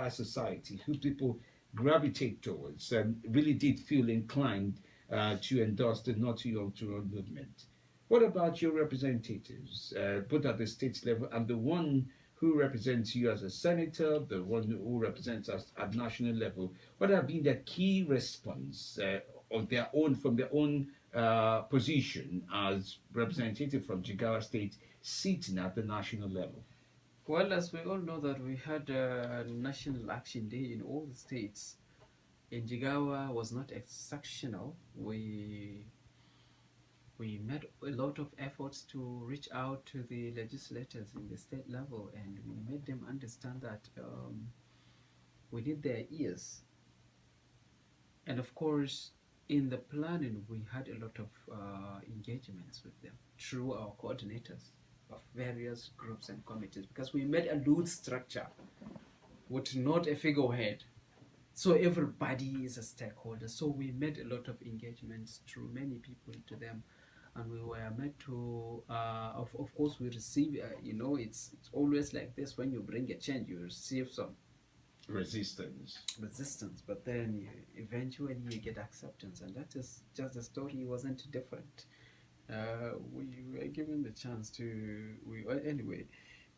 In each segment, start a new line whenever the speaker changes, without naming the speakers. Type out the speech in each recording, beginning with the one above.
entire society, who people gravitate towards, and really did feel inclined to endorse the Not Too Young to Run movement. What about your representatives, both at the state level and the one who represents you as a senator, the one who represents us at national level? What have been the key response of their own from their own position as representative from Jigawa State sitting at the national level?
Well, as we all know that we had a National Action Day in all the states. In Jigawa was not exceptional. We made a lot of efforts to reach out to the legislators in the state level, and we made them understand that we need their ears. And of course, in the planning, we had a lot of engagements with them through our coordinators of various groups and committees, because we made a loose structure with not a figurehead. So everybody is a stakeholder. So we made a lot of engagements through many people to them, and we were made to. Of course, we receive. It's always like this. When you bring a change, you receive some
Resistance.
resistance, but then eventually you get acceptance, and that is just the story. Wasn't different. We were given the chance to. Anyway,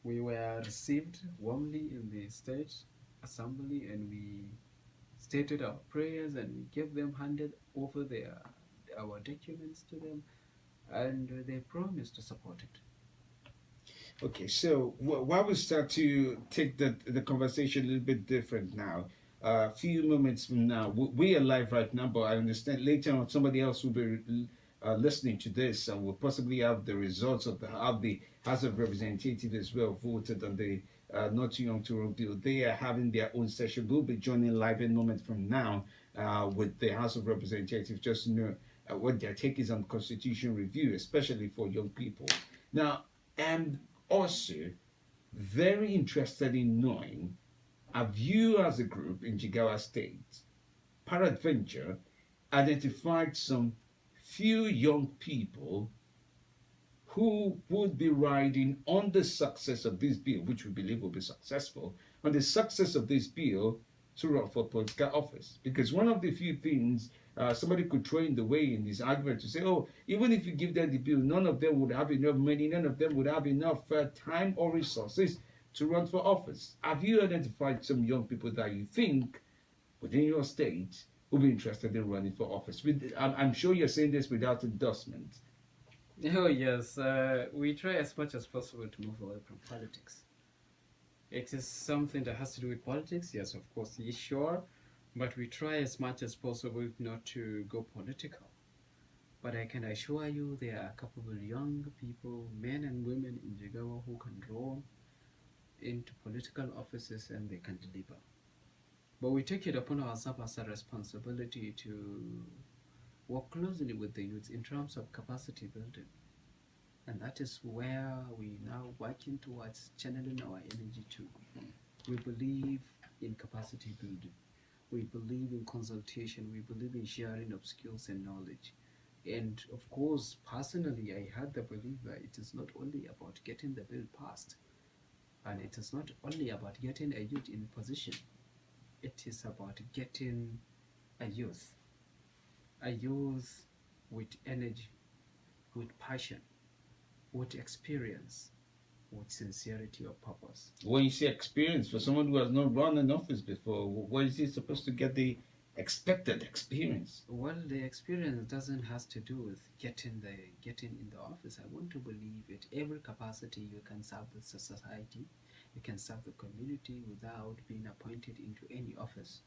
we were received warmly in the state assembly, and we stated our prayers, and we gave them handed over our documents to them, and they promised to support it.
Okay, so why we start to take the conversation a little bit different now. A few moments from now, we are live right now, but I understand later on somebody else will be listening to this and will possibly have the results of the House of Representatives as well voted on the Not Too Young to Run bill. They are having their own session. We'll be joining live in a moment from now with the House of Representatives just to know what their take is on constitution review, especially for young people. Now, and also very interested in knowing, have you as a group in Jigawa State, peradventure, identified some few young people who would be riding on the success of this bill, which we believe will be successful, on the success of this bill to run for political office? Because one of the few things somebody could throw in the way in this argument to say, oh, even if you give them the bill, none of them would have enough money, none of them would have enough time or resources to run for office. Have you identified some young people that you think within your state will be interested in running for office? I'm sure you're saying this without endorsement.
Oh yes, we try as much as possible to move away from politics. It is something that has to do with politics, yes, of course, yes, sure, but we try as much as possible not to go political. But I can assure you there are capable young people, men and women in Jigawa who can roll into political offices and they can deliver. But we take it upon ourselves as a responsibility to work closely with the youth in terms of capacity building. And that is where we now working towards channeling our energy to. We believe in capacity building. We believe in consultation. We believe in sharing of skills and knowledge. And of course, personally, I had the belief that it is not only about getting the bill passed, and it is not only about getting a youth in position, it is about getting a youth, a youth with energy, with passion, with experience, with sincerity of purpose.
When you say experience, for someone who has not run an office before, what is he supposed to get the expected experience?
Well, the experience doesn't has to do with getting in the office. I want to believe at every capacity you can serve the society, you can serve the community without being appointed into any office.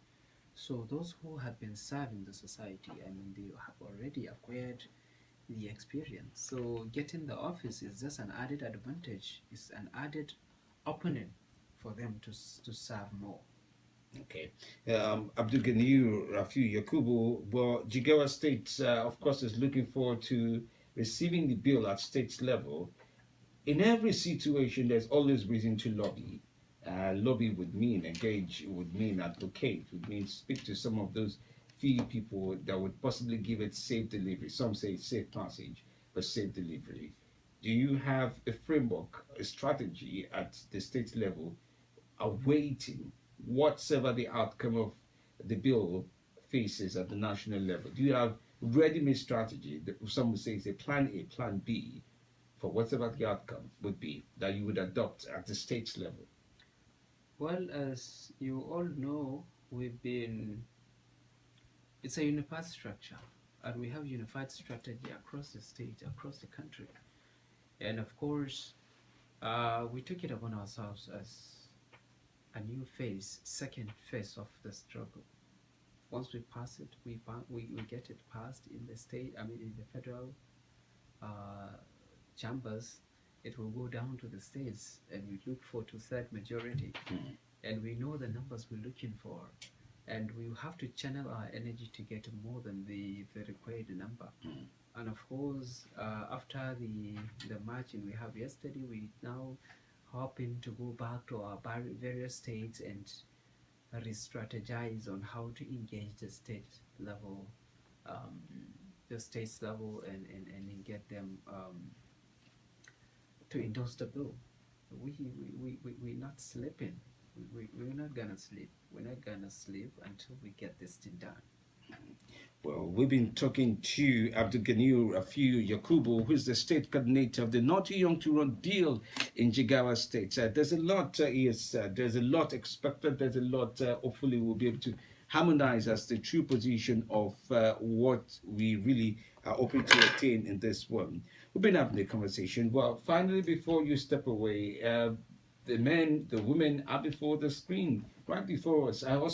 So those who have been serving the society, I mean, they have already acquired the experience. So getting the office is just an added advantage. It's an added opening for them to serve more.
Okay. Abdulganiu Yakubu, well, Jigawa State, of course, is looking forward to receiving the bill at state level. In every situation, there's always reason to lobby. Lobby would mean engage, would mean advocate, would mean speak to some of those few people that would possibly give it safe delivery. Some say safe passage, but safe delivery. Do you have a framework, a strategy at the state level awaiting whatever the outcome of the bill faces at the national level? Do you have ready-made strategy? Some would say it's a plan A, plan B, for whatever the outcome would be that you would adopt at the state level?
Well, as you all know, it's a unified structure, and we have unified strategy across the state, across the country. And of course, we took it upon ourselves as a new phase, second phase of the struggle. Once we pass it, we get it passed in the state, I mean, in the federal uh, chambers, it will go down to the states, and we look for two-third majority.
Mm.
And we know the numbers we're looking for, and we have to channel our energy to get more than the required number.
Mm.
And of course, after the margin we have yesterday, we now hoping to go back to our various states and re-strategize on how to engage the state level, um, the states level, and get them to endorse the bill. We're not sleeping. We're not gonna sleep. We're not gonna sleep until we get this thing done.
Well, we've been talking to Abdulganiu Yakubu, who is the state coordinator of the Not Too Young to Run deal in Jigawa State. There's a lot, there's a lot expected. There's a lot. Hopefully, we'll be able to harmonize as the true position of what we really are hoping to attain in this one. We've been having a conversation. Well, finally, before you step away, the men, the women are before the screen, right before us. I also